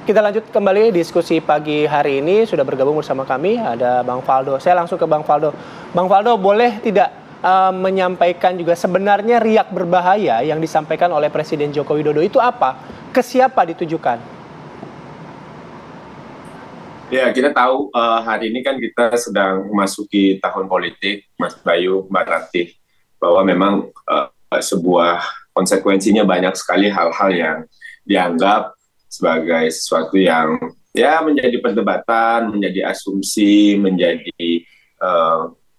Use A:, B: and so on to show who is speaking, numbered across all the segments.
A: Kita lanjut kembali diskusi pagi hari ini. Sudah bergabung bersama kami ada Bang Faldo. Saya langsung ke Bang Faldo. Bang Faldo, boleh tidak menyampaikan juga sebenarnya riak berbahaya yang disampaikan oleh Presiden Joko Widodo itu apa? Ke siapa ditujukan?
B: Ya, kita tahu hari ini kan kita sedang memasuki tahun politik, Mas Bayu, Mbak Ratih, bahwa memang sebuah konsekuensinya banyak sekali hal-hal yang dianggap sebagai sesuatu yang ya menjadi perdebatan, menjadi asumsi, menjadi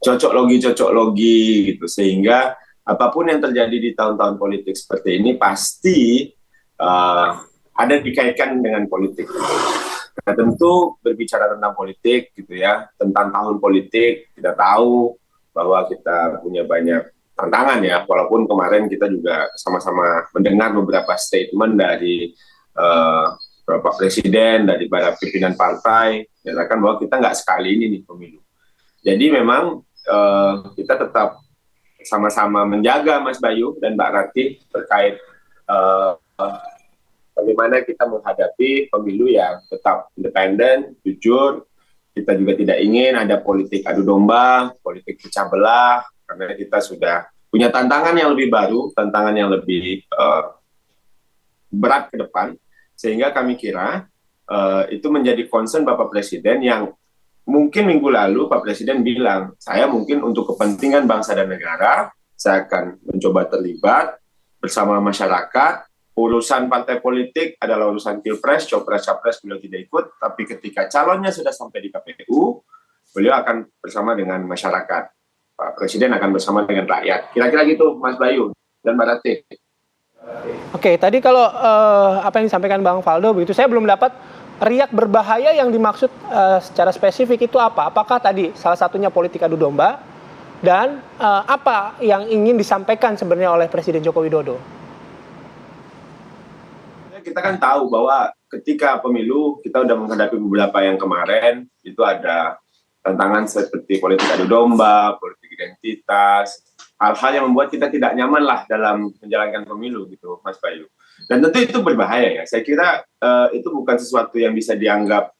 B: cocok logi gitu, sehingga apapun yang terjadi di tahun-tahun politik seperti ini pasti ada dikaitkan dengan politik. Nah, tentu berbicara tentang politik gitu ya, tentang tahun politik, kita tahu bahwa kita punya banyak tantangan ya, walaupun kemarin kita juga sama-sama mendengar beberapa statement dari Bapak Presiden, dari para pimpinan partai, menyatakan bahwa kita nggak sekali ini nih pemilu. Jadi memang kita tetap sama-sama menjaga Mas Bayu dan Mbak Ratih terkait bagaimana kita menghadapi pemilu yang tetap independen, jujur. Kita juga tidak ingin ada politik adu domba, politik pecah belah, karena kita sudah punya tantangan yang lebih baru, tantangan yang lebih berat ke depan, sehingga kami kira itu menjadi concern Bapak Presiden yang mungkin minggu lalu Pak Presiden bilang, saya mungkin untuk kepentingan bangsa dan negara, saya akan mencoba terlibat bersama masyarakat. Urusan partai politik adalah urusan pilpres, copres-capres beliau tidak ikut, tapi ketika calonnya sudah sampai di KPU, beliau akan bersama dengan masyarakat. Pak Presiden akan bersama dengan rakyat. Kira-kira gitu, Mas Bayu dan Mbak Ratih.
A: Oke, tadi kalau apa yang disampaikan Bang Faldo, begitu saya belum dapat riak berbahaya yang dimaksud secara spesifik itu apa? Apakah tadi salah satunya politik adu domba? Dan apa yang ingin disampaikan sebenarnya oleh Presiden Joko Widodo?
B: Kita kan tahu bahwa ketika pemilu kita udah menghadapi beberapa yang kemarin itu ada tantangan seperti politik adu domba, politik identitas, hal-hal yang membuat kita tidak nyaman lah dalam menjalankan pemilu gitu, Mas Bayu. Dan tentu itu berbahaya ya. Saya kira itu bukan sesuatu yang bisa dianggap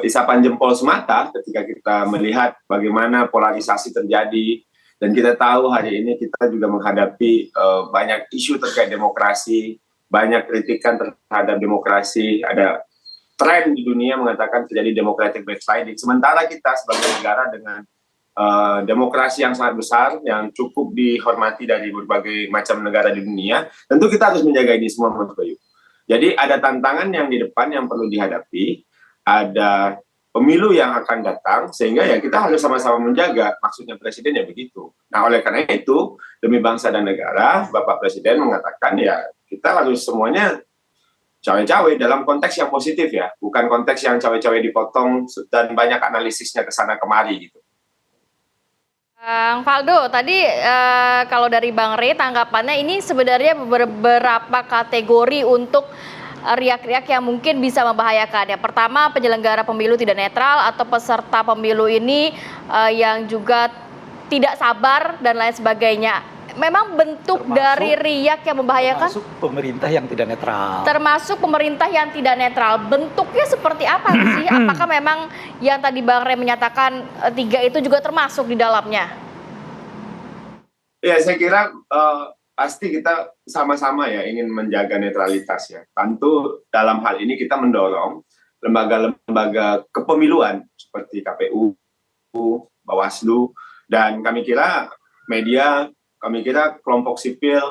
B: isapan jempol semata ketika kita melihat bagaimana polarisasi terjadi. Dan kita tahu hari ini kita juga menghadapi banyak isu terkait demokrasi, banyak kritikan terhadap demokrasi, ada tren di dunia mengatakan terjadi democratic backsliding. Sementara kita sebagai negara dengan demokrasi yang sangat besar, yang cukup dihormati dari berbagai macam negara di dunia, tentu kita harus menjaga ini semua, Mas Bayu. Jadi ada tantangan yang di depan yang perlu dihadapi, ada pemilu yang akan datang, sehingga ya kita harus sama-sama menjaga, maksudnya Presiden ya begitu. Nah oleh karena itu, demi bangsa dan negara, Bapak Presiden mengatakan ya kita harus semuanya cawe-cawe dalam konteks yang positif ya, bukan konteks yang cawe-cawe dipotong dan banyak analisisnya ke sana kemari gitu.
C: Bang Faldo, tadi kalau dari Bang Rey tanggapannya ini sebenarnya beberapa kategori untuk riak-riak yang mungkin bisa membahayakan. Yang pertama, penyelenggara pemilu tidak netral atau peserta pemilu ini yang juga tidak sabar dan lain sebagainya. Memang bentuk dari riak yang membahayakan?
D: Termasuk pemerintah yang tidak netral.
C: Termasuk pemerintah yang tidak netral. Bentuknya seperti apa sih? Apakah memang yang tadi Bang Rey menyatakan 3 itu juga termasuk di dalamnya?
B: Ya, saya kira pasti kita sama-sama ya ingin menjaga netralitas ya. Tentu dalam hal ini kita mendorong lembaga-lembaga kepemiluan seperti KPU, Bawaslu, dan kami kira media, kami kira kelompok sipil,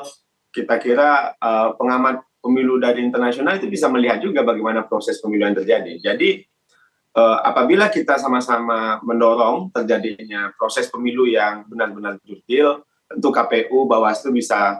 B: kita kira pengamat pemilu dari internasional itu bisa melihat juga bagaimana proses pemilu yang terjadi. Jadi apabila kita sama-sama mendorong terjadinya proses pemilu yang benar-benar jurdil, tentu KPU, Bawaslu bisa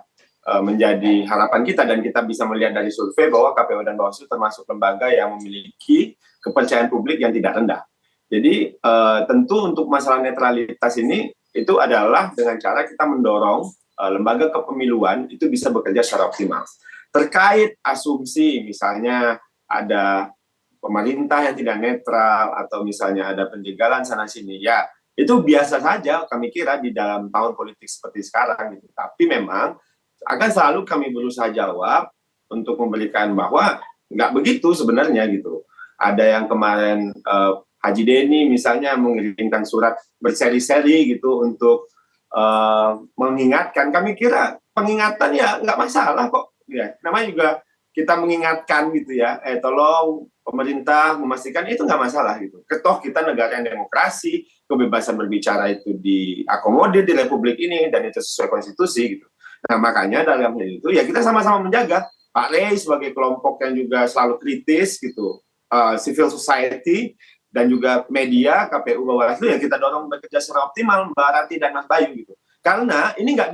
B: menjadi harapan kita, dan kita bisa melihat dari survei bahwa KPU dan Bawaslu termasuk lembaga yang memiliki kepercayaan publik yang tidak rendah. Jadi tentu untuk masalah netralitas ini itu adalah dengan cara kita mendorong lembaga kepemiluan itu bisa bekerja secara optimal. Terkait asumsi misalnya ada pemerintah yang tidak netral atau misalnya ada penjagalan sana-sini, ya itu biasa saja kami kira di dalam tahun politik seperti sekarang gitu. Tapi memang akan selalu kami berusaha jawab untuk memberikan bahwa nggak begitu sebenarnya gitu. ada yang kemarin Haji Deni misalnya mengirimkan surat berseri-seri gitu untuk mengingatkan. Kami kira pengingatan ya nggak masalah kok, ya. Namanya juga kita mengingatkan gitu ya, tolong pemerintah memastikan itu nggak masalah gitu. Ketoh kita negara yang demokrasi, kebebasan berbicara itu diakomodir di Republik ini dan itu sesuai konstitusi gitu. Nah makanya dalam hal itu ya kita sama-sama menjaga. Pak Rey sebagai kelompok yang juga selalu kritis gitu, civil society dan juga media, KPU, Bawaslu ya kita dorong bekerja secara optimal, Mbak Rati dan Mas Bayu gitu. Karena ini nggak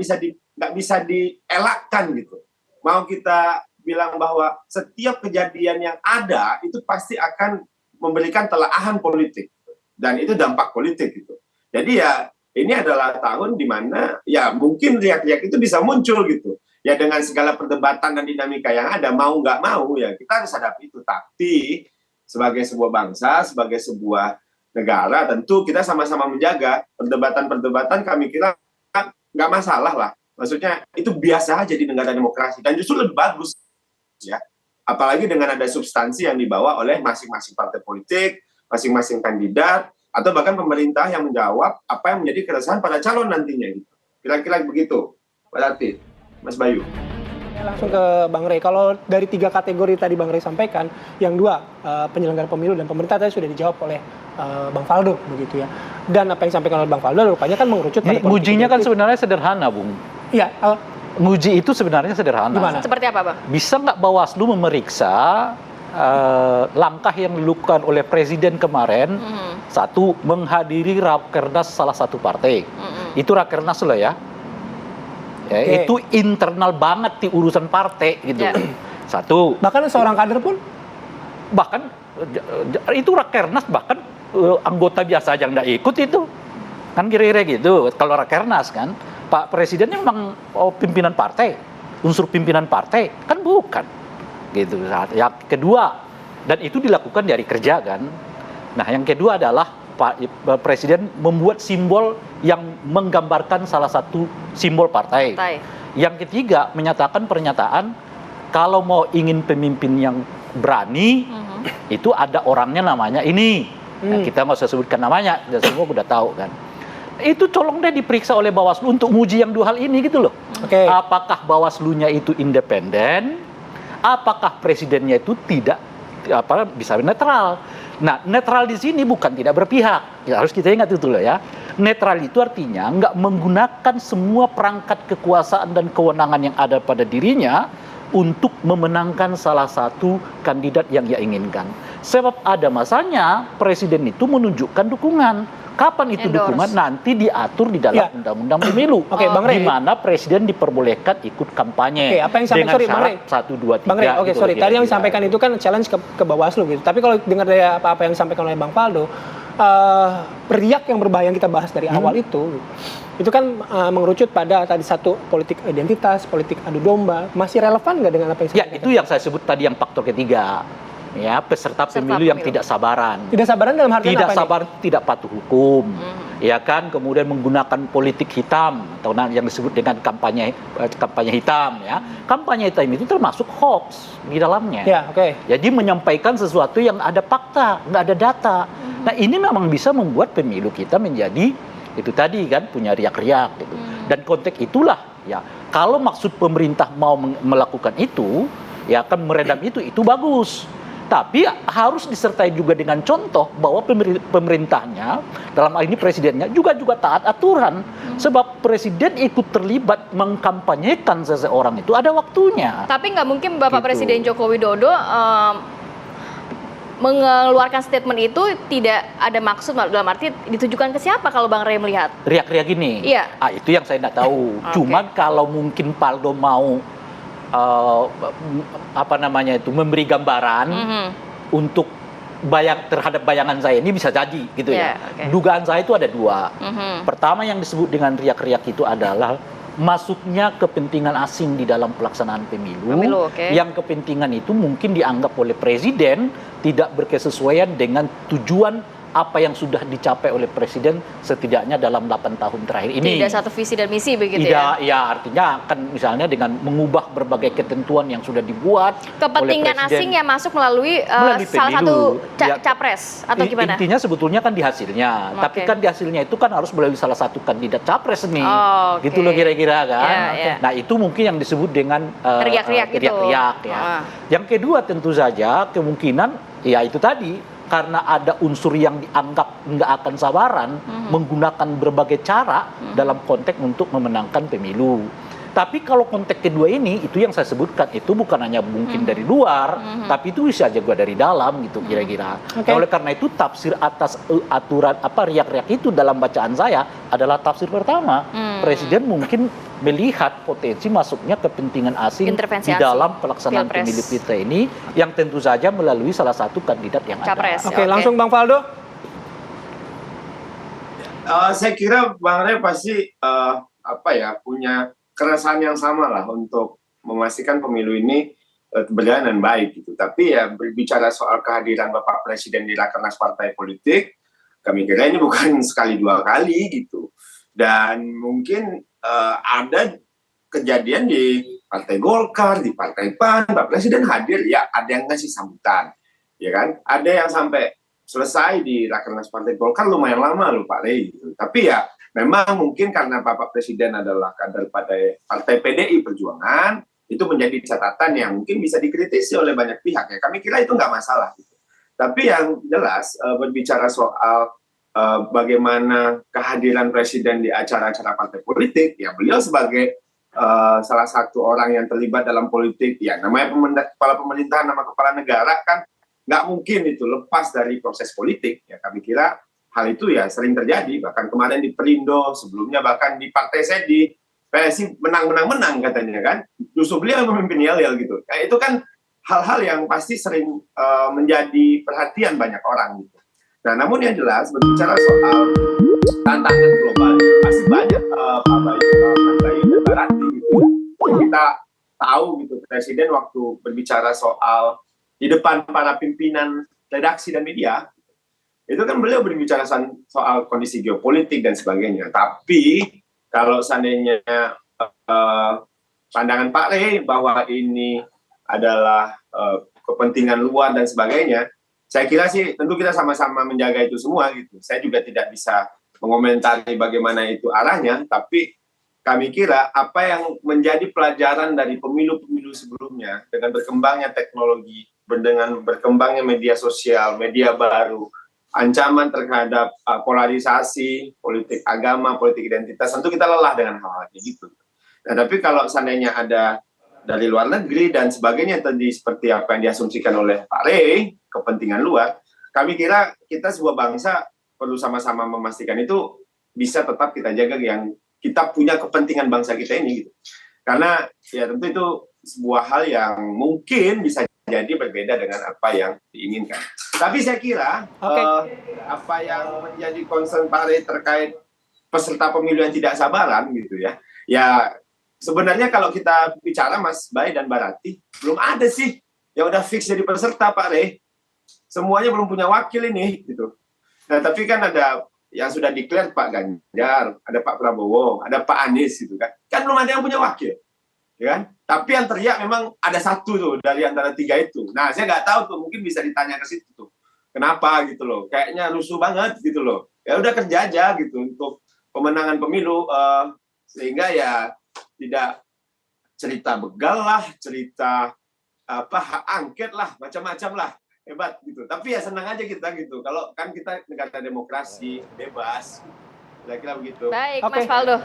B: bisa dielakkan gitu. Mau kita bilang bahwa setiap kejadian yang ada itu pasti akan memberikan telaahan politik dan itu dampak politik gitu. Jadi ya ini adalah tahun di mana ya mungkin riak-riak itu bisa muncul gitu. Ya dengan segala perdebatan dan dinamika yang ada, mau nggak mau ya kita harus hadapi itu. Tapi sebagai sebuah bangsa, sebagai sebuah negara, tentu kita sama-sama menjaga perdebatan-perdebatan. Kami kira nggak masalah lah. Maksudnya itu biasa aja di negara demokrasi dan justru lebih bagus ya. Apalagi dengan ada substansi yang dibawa oleh masing-masing partai politik, masing-masing kandidat, atau bahkan pemerintah yang menjawab apa yang menjadi keresahan pada calon nantinya gitu. Kira-kira begitu, Pak Rati. Mas Bayu.
A: Langsung ke Bang Rey. Kalau dari 3 kategori tadi Bang Rey sampaikan, yang 2 penyelenggara pemilu dan pemerintah tadi sudah dijawab oleh Bang Faldo begitu ya. Dan apa yang disampaikan oleh Bang Faldo rupanya kan mengerucut pada
D: Ngujinya kan sebenarnya sederhana, Bung.
A: Iya.
D: Nguji itu sebenarnya sederhana.
A: Gimana?
C: Seperti apa, Bang?
D: Bisa nggak Bawaslu memeriksa langkah yang dilakukan oleh Presiden kemarin? Satu, menghadiri rakernas salah satu partai. Itu rakernas loh ya.
A: Okay.
D: Itu internal banget di urusan partai gitu. Satu.
A: Bahkan seorang kader pun
D: Bahkan itu rakernas, bahkan anggota biasa aja nggak ikut itu. Kan kira-kira gitu. Kalau rakernas kan, Pak Presidennya memang pimpinan partai, unsur pimpinan partai, kan bukan. Gitu. Yang kedua, dan itu dilakukan dari kerja kan. Nah yang kedua adalah Pak Presiden membuat simbol yang menggambarkan salah satu simbol partai. Yang ketiga, menyatakan pernyataan kalau mau ingin pemimpin yang berani, itu ada orangnya namanya ini. Nah, kita nggak usah sebutkan namanya, kita semua udah tahu kan. Itu tolong deh diperiksa oleh Bawaslu untuk menguji yang 2 hal ini gitu loh.
A: Okay.
D: Apakah Bawaslunya itu independen? Apakah presidennya itu tidak bisa netral? Nah, netral di sini bukan tidak berpihak. Ya, harus kita ingat itu loh ya. Netral itu artinya nggak menggunakan semua perangkat kekuasaan dan kewenangan yang ada pada dirinya untuk memenangkan salah satu kandidat yang ia inginkan. Sebab ada masanya Presiden itu menunjukkan dukungan. Kapan itu dukungan? Nanti diatur di dalam Undang-Undang Pemilu.
A: Oke, Bang Rey.
D: Di mana Presiden diperbolehkan ikut kampanye.
A: Oke, apa yang disampaikan
D: dengan syarat 1, 2, 3.
A: Bang Rey, oke,
D: gitu,
A: sorry. Tadi yang
D: kira-kira.
A: disampaikan itu kan challenge ke Bawaslu gitu. Tapi kalau dengar dari apa yang disampaikan oleh Bang Faldo, riak yang berbahaya yang kita bahas dari awal itu kan mengerucut pada tadi satu politik identitas, politik adu domba. Masih relevan nggak dengan apa yang
D: Ya, itu yang saya sebut tadi yang faktor ketiga. Ya, peserta pemilu yang tidak sabaran.
A: Tidak sabaran dalam artian
D: tidak
A: apa
D: sabar, tidak patuh hukum. Ya kan, kemudian menggunakan politik hitam atau yang disebut dengan kampanye hitam ya. Kampanye hitam itu termasuk hoax di dalamnya.
A: Ya, oke.
D: Jadi menyampaikan sesuatu yang ada fakta, nggak ada data. Nah, ini memang bisa membuat pemilu kita menjadi itu tadi kan punya riak-riak gitu. Dan konteks itulah ya, kalau maksud pemerintah mau melakukan itu, ya kan meredam itu bagus. Tapi harus disertai juga dengan contoh bahwa pemerintahnya, dalam hal ini presidennya, juga taat aturan. Sebab presiden ikut terlibat mengkampanyekan seseorang itu ada waktunya.
C: Tapi nggak mungkin Bapak
D: Gitu.
C: Presiden Joko Widodo mengeluarkan statement itu tidak ada maksud, dalam arti ditujukan ke siapa kalau Bang Rey melihat?
D: Riak-riak gini.
C: Iya.
D: Itu yang saya nggak tahu.
C: Oke.
D: Cuman kalau mungkin Paldo mau memberi gambaran untuk terhadap bayangan saya ini bisa jadi gitu ya.
C: Okay.
D: Dugaan saya itu ada 2. Pertama yang disebut dengan riak-riak itu adalah masuknya kepentingan asing di dalam pelaksanaan pemilu
C: okay.
D: Yang kepentingan itu mungkin dianggap oleh presiden tidak berkesesuaian dengan tujuan apa yang sudah dicapai oleh Presiden setidaknya dalam 8 tahun terakhir ini.
C: Tidak satu visi dan misi begitu
D: Tidak,
C: ya?
D: ya artinya kan misalnya dengan mengubah berbagai ketentuan yang sudah dibuat
C: Kepentingan
D: oleh Presiden
C: asing yang masuk melalui,
D: melalui
C: salah
D: pemilu.
C: satu
D: Ya,
C: capres atau gimana?
D: Intinya sebetulnya kan di hasilnya, tapi
C: Oke.
D: kan di hasilnya itu kan harus melalui salah satu kandidat capres nih,
C: Oh, oke.
D: gitu loh kira-kira kan.
C: Ya, ya.
D: Nah itu mungkin yang disebut dengan
C: Teriak-teriak gitu.
D: teriak-teriak ya.
C: Ah.
D: Yang kedua tentu saja kemungkinan ya itu tadi karena ada unsur yang dianggap nggak akan sabaran menggunakan berbagai cara dalam konteks untuk memenangkan pemilu. Tapi kalau konteks kedua ini, itu yang saya sebutkan, itu bukan hanya mungkin dari luar, tapi itu bisa juga dari dalam gitu kira-kira.
A: Oke.
D: Nah, oleh karena itu tafsir atas aturan riak-riak itu dalam bacaan saya adalah tafsir pertama. Presiden mungkin melihat potensi masuknya kepentingan asing
C: Intervensi
D: di
C: asing.
D: dalam pelaksanaan
C: Pilpres.
D: pemilu kita ini, yang tentu saja melalui salah satu kandidat yang
C: Capres.
D: ada.
A: Oke,
C: Oke.
A: langsung Bang Faldo.
B: Saya kira Bang Rey pasti punya keresahan yang sama lah untuk memastikan pemilu ini berjalan dengan baik gitu. Tapi ya berbicara soal kehadiran Bapak Presiden di Rakernas Partai Politik, kami kira ini bukan sekali dua kali gitu. Dan mungkin ada kejadian di Partai Golkar, di Partai PAN, Pak Presiden hadir, ya ada yang ngasih sambutan, ya kan? Ada yang sampai selesai di Rakernas Partai Golkar lumayan lama loh Pak Rey gitu. Tapi ya memang mungkin karena Bapak Presiden adalah kader Partai PDI Perjuangan, itu menjadi catatan yang mungkin bisa dikritisi oleh banyak pihak ya. Kami kira itu nggak masalah. Gitu. Tapi yang jelas berbicara soal bagaimana kehadiran Presiden di acara-acara partai politik, ya beliau sebagai salah satu orang yang terlibat dalam politik, ya namanya kepala pemerintahan, nama kepala negara kan nggak mungkin itu lepas dari proses politik. Ya kami kira hal itu ya sering terjadi, bahkan kemarin di Perindo, sebelumnya bahkan di partai saya di PSI menang katanya kan, justru beliau yang memimpin yel-yel gitu. Ya, itu kan hal-hal yang pasti sering menjadi perhatian banyak orang gitu. Nah, namun yang jelas berbicara soal tantangan global, pasti banyak Pak Barati gitu. Kita tahu gitu, Presiden waktu berbicara soal di depan para pimpinan redaksi dan media, itu kan beliau berbicara soal kondisi geopolitik dan sebagainya. Tapi kalau seandainya pandangan Pak Rey bahwa ini adalah kepentingan luar dan sebagainya, saya kira sih tentu kita sama-sama menjaga itu semua gitu. Saya juga tidak bisa mengomentari bagaimana itu arahnya, tapi kami kira apa yang menjadi pelajaran dari pemilu-pemilu sebelumnya dengan berkembangnya teknologi, dengan berkembangnya media sosial, media baru, ancaman terhadap polarisasi, politik agama, politik identitas, tentu kita lelah dengan hal-hal gitu. Nah, tapi kalau seandainya ada dari luar negeri dan sebagainya tadi seperti apa yang diasumsikan oleh Pak Rey, kepentingan luar, kami kira kita sebuah bangsa perlu sama-sama memastikan itu bisa tetap kita jaga yang kita punya kepentingan bangsa kita ini gitu. Karena ya tentu itu sebuah hal yang mungkin bisa jadi berbeda dengan apa yang diinginkan. Tapi saya kira apa yang menjadi concern Pak Rey terkait peserta pemilu yang tidak sabaran gitu ya. Ya sebenarnya kalau kita bicara Mas Bay dan Barati, belum ada sih yang udah fix jadi peserta Pak Rey. Semuanya belum punya wakil ini gitu. Nah, tapi kan ada yang sudah declare Pak Ganjar, ada Pak Prabowo, ada Pak Anies gitu kan. Kan belum ada yang punya wakil. Ya kan? Tapi yang teriak memang ada satu tuh dari antara tiga itu. Nah, saya nggak tahu tuh, mungkin bisa ditanya ke situ tuh. Kenapa gitu loh? Kayaknya rusuh banget gitu loh. Ya udah kerja aja gitu untuk pemenangan pemilu sehingga ya tidak cerita begal lah, cerita hak angket lah, macam-macam lah. Hebat gitu. Tapi ya senang aja kita gitu. Kalau kan kita negara demokrasi, bebas. Kira-kira begitu.
C: Baik,
A: Oke.
C: Mas Faldo.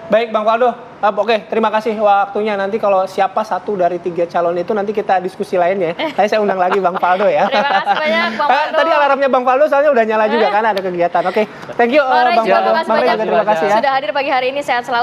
A: Baik Bang Faldo. Oke, terima kasih waktunya. Nanti kalau siapa satu dari 3 calon itu nanti kita diskusi lainnya. Saya undang lagi Bang Faldo ya.
C: Terima kasih banyak Bang Faldo.
A: Tadi alarmnya Bang Faldo soalnya udah nyala juga kan ada kegiatan. Oke, thank you
C: Bang Rey
A: Bang
C: juga
A: Faldo.
C: terima kasih
A: Bang Rey
C: banyak
A: juga terima kasih ya.
C: sudah hadir pagi hari ini. Sehat selalu.